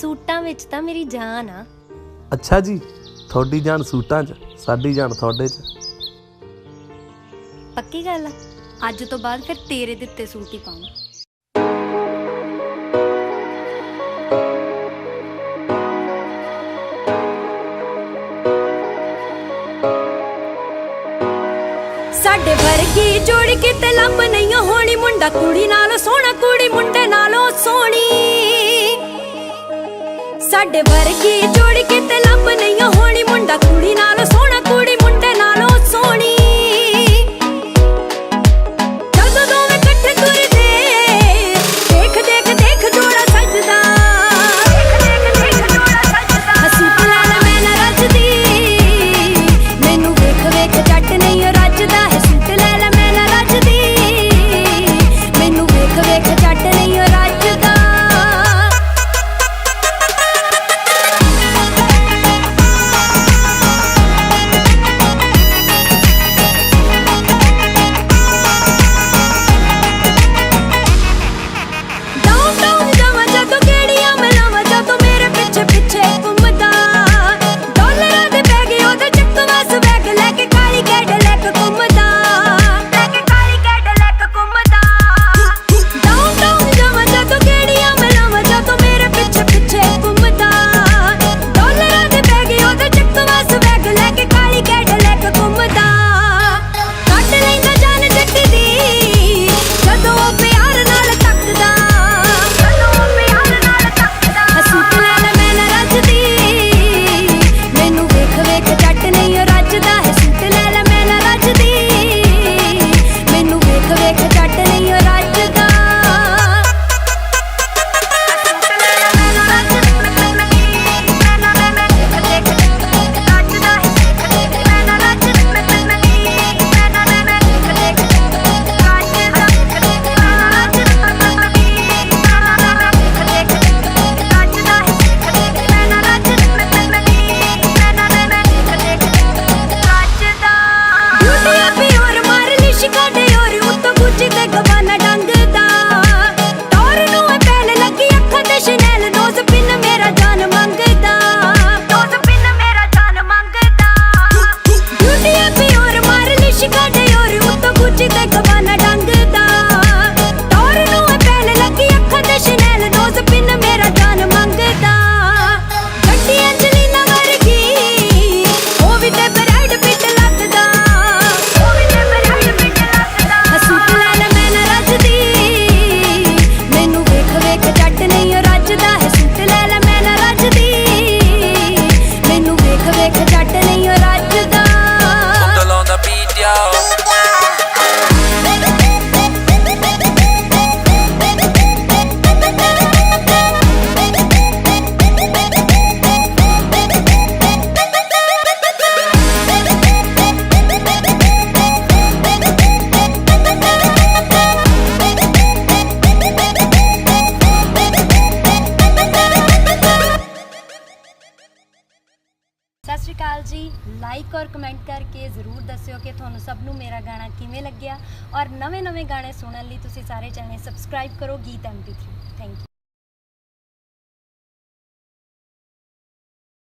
सूटां विच तां मेरी जान आ। अच्छा जी, थोड़ी जान सूटां च, साडी जान थोड़े च। पक्की गल आ? अज तो बाद फिर तेरे दित्ते सूट ही पाऊं। साडे वर्गी जोड़ी किते लंब नहीं होनी, मुंडा कुड़ी नालों सोहना, कुड़ी मुंडे नालों सोहनी। साडे वर्गी जोड़ी किते लंब नहीं होनी, मुंडा कुड़ी नालों सोहना, कुड़ी मुंडे नालों सोहनी। जदों दोवें इकट्ठे तुरदे, देख देख देख जोड़ा सजदा। सूट लै लै मैं ना रजदी, मैनू वेख वेख जट नहीं रजदा है। सूट लै लै मैं ना रजदी, मैनू वेख वेख जट नहीं रजदा। सत श्री अकाल जी। लाइक और कमेंट करके जरूर दस्सिओ कि तुहानू सब नू मेरा गाना किवें लग्गिया, और नवे नवे गाने सुनने लई तुसीं सारे चैनल सबसक्राइब करो गीत MP3। Thank you.